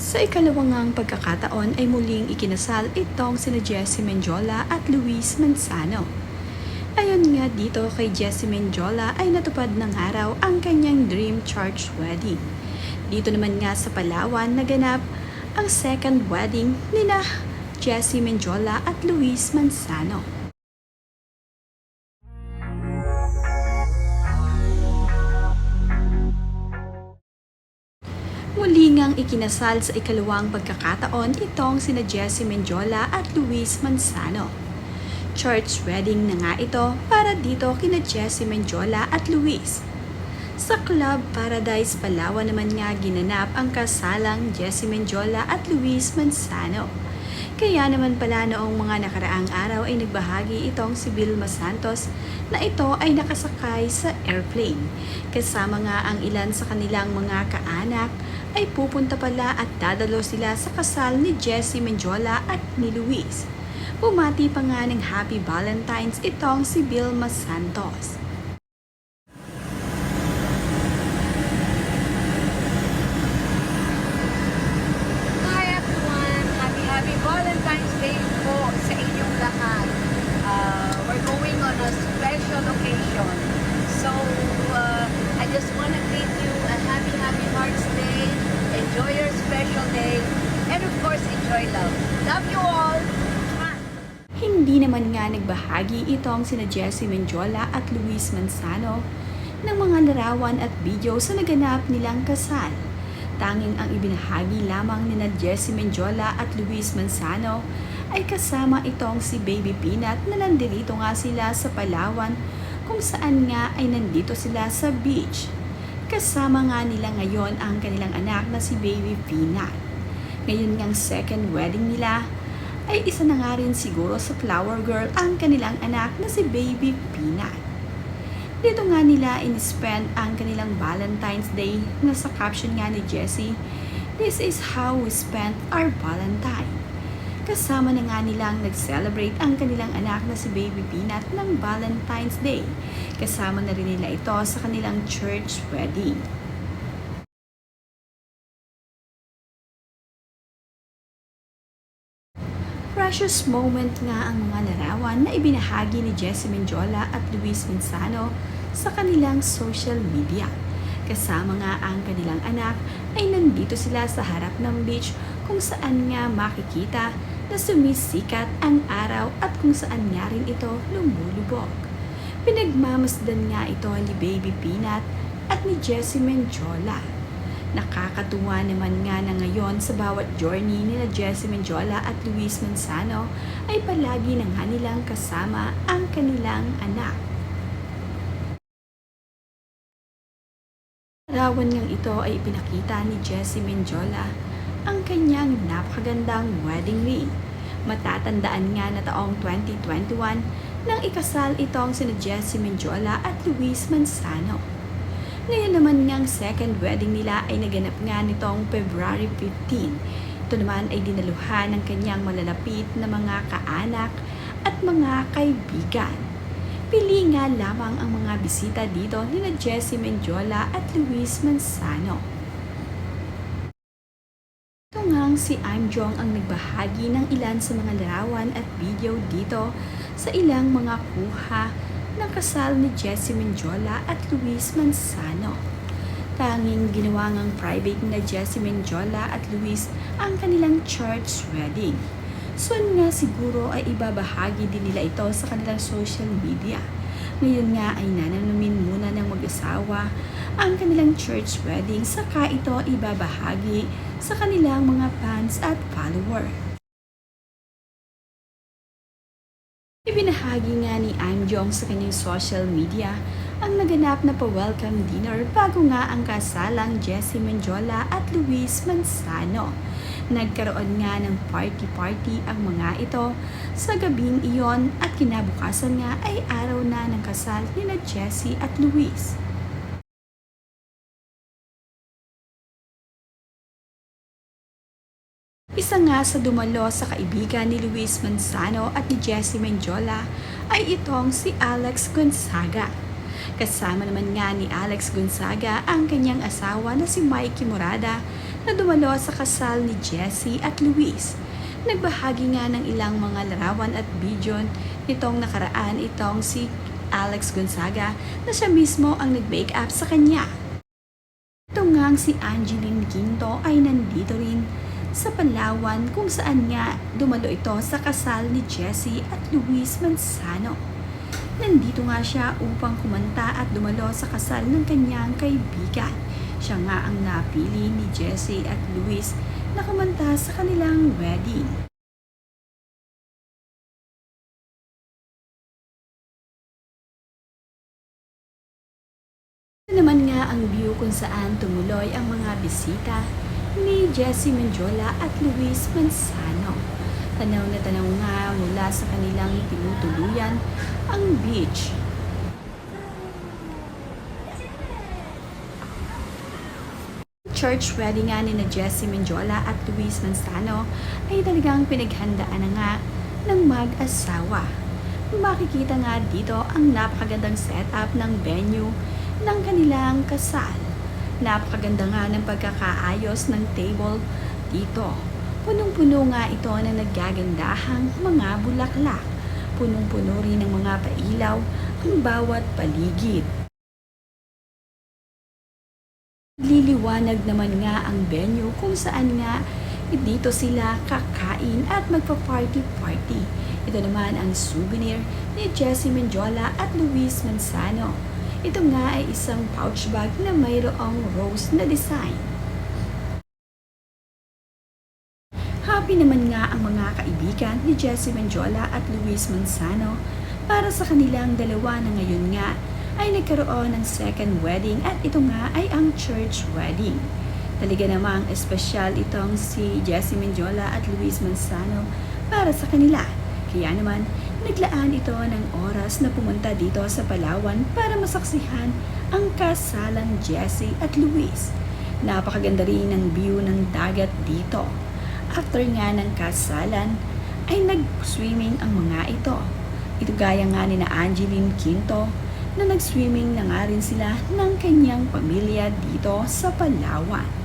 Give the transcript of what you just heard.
Sa ikalawangang pagkakataon ay muling ikinasal itong sina Jessie Mendiola at Luis Manzano. Ayon nga dito kay Jessie Mendiola ay natupad ng araw ang kanyang dream church wedding. Dito naman nga sa Palawan naganap ang second wedding nina Jessie Mendiola at Luis Manzano. Muli ngang ikinasal sa ikalawang pagkakataon itong sina Jessie Mendiola at Luis Manzano. Church wedding na nga ito para dito kina Jessie Mendiola at Luis. Sa Club Paradise Palawan naman nga ginanap ang kasalang Jessie Mendiola at Luis Manzano. Kaya naman pala noong mga nakaraang araw ay nagbahagi itong si Vilma Santos na ito ay nakasakay sa airplane. Kasama nga ang ilan sa kanilang mga kaanak ay pupunta pala at dadalo sila sa kasal ni Jessie Mendiola at ni Luis. Bumati pa nga ng Happy Valentine's itong si Vilma Santos. Hi everyone! Happy Valentine's Day po sa inyong lahat. We're going on a special occasion. So, I just want to greet you a happy Hearts Day. Enjoy your special day. And of course, enjoy love. Love you all! Hindi naman nga nagbahagi itong sina Jessie Mendiola at Luis Manzano ng mga larawan at video sa naganap nilang kasal. Tanging ang ibinahagi lamang nina Jessie Mendiola at Luis Manzano ay kasama itong si Baby Peanut na nandito nga sila sa Palawan kung saan nga ay nandito sila sa beach. Kasama nga nila ngayon ang kanilang anak na si Baby Peanut. Ngayon ngang second wedding nila ay isa na nga rin siguro sa flower girl ang kanilang anak na si Baby Peanut. Dito nga nila in-spend ang kanilang Valentine's Day na sa caption nga ni Jessie, "This is how we spent our Valentine." Kasama na nga nilang nag-celebrate ang kanilang anak na si Baby Peanut ng Valentine's Day. Kasama na rin nila ito sa kanilang church wedding. Precious moment nga ang mga larawan na ibinahagi ni Jessie Mendiola at Luis Manzano sa kanilang social media. Kasama nga ang kanilang anak ay nandito sila sa harap ng beach kung saan nga makikita na sumisikat ang araw at kung saan nga rin ito lumulubog. Pinagmamasdan nga ito ni Baby Peanut at ni Jessie Mendiola. Nakakatuwa naman nga na ngayon sa bawat journey nila Jessie Mendiola at Luis Manzano ay palagi na nga nilang kasama ang kanilang anak. Larawan ngang ito ay ipinakita ni Jessie Mendiola ang kanyang napakagandang wedding ring. Matatandaan nga na taong 2021 nang ikasal itong sina Jessie Mendiola at Luis Manzano. Ngayon naman ngang second wedding nila ay naganap nga nitong February 15. Ito naman ay dinaluhan ng kanyang malalapit na mga kaanak at mga kaibigan. Pili nga lamang ang mga bisita dito nina Jessie Mendiola at Luis Manzano. Ito ngang si Imjong ang nagbahagi ng ilan sa mga larawan at video dito sa ilang mga kuha ng kasal ni Jessie Mendiola at Luis Manzano. Tanging ginawa ngang private na Jessie Mendiola at Luis ang kanilang church wedding. Soon nga siguro ay ibabahagi din nila ito sa kanilang social media. Ngayon nga ay nananamin muna ng mag-asawa ang kanilang church wedding saka ito ibabahagi sa kanilang mga fans at follower. Ibinahagi nga ni Imjong sa kanyang social media ang naganap na pa-welcome dinner bago nga ang kasalang Jessie Mendiola at Luis Manzano. Nagkaroon nga ng party ang mga ito sa gabing iyon at kinabukasan nga ay araw na ng kasal nina Jessie at Luis. Isa nga sa dumalo sa kaibigan ni Luis Manzano at ni Jessie Mendiola ay itong si Alex Gonzaga. Kasama naman nga ni Alex Gonzaga ang kanyang asawa na si Mikey Morada na dumalo sa kasal ni Jessie at Luis. Nagbahagi nga ng ilang mga larawan at video nitong nakaraan itong si Alex Gonzaga na siya mismo ang nag-make up sa kanya. Ito ngang si Angeline Quinto ay nandito rin sa Palawan kung saan nga dumalo ito sa kasal ni Jessie at Luis Manzano. Nandito nga siya upang kumanta at dumalo sa kasal ng kanyang kaibigan. Siya nga ang napili ni Jessie at Luis na kumanta sa kanilang wedding. Ito naman nga ang view kung saan tumuloy ang mga bisita ni Jessie Mendiola at Luis Manzano. Tanaw na tanaw nga mula sa kanilang tinutuluyan ang beach. Church wedding nga ni na Jessie Mendiola at Luis Manzano ay talagang pinaghandaan na nga ng mag-asawa. Makikita nga dito ang napakagandang setup ng venue ng kanilang kasal. Napakaganda nga ng pagkakaayos ng table dito. Punong-puno nga ito ng naggagandahang mga bulaklak. Punong-puno rin ng mga pailaw ang bawat paligid. Liliwanag naman nga ang venue kung saan nga dito sila kakain at magpa-party-party. Ito naman ang souvenir ni Jessie Mendiola at Luis Manzano. Ito nga ay isang pouch bag na mayroong rose na design. Happy naman nga ang mga kaibigan ni Jessie Mendiola at Luis Manzano para sa kanilang dalawa na ngayon nga ay nagkaroon ng second wedding at ito nga ay ang church wedding. Talaga namang espesyal itong si Jessie Mendiola at Luis Manzano para sa kanila. Kaya naman, naglaan ito ng oras na pumunta dito sa Palawan para masaksihan ang kasalang Jessie at Luis. Napakaganda rin ng view ng dagat dito. After nga ng kasalan, ay nag-swimming ang mga ito. Ito gaya nga ni na Angeline Quinto, na nag-swimming na nga rin sila ng kanyang pamilya dito sa Palawan.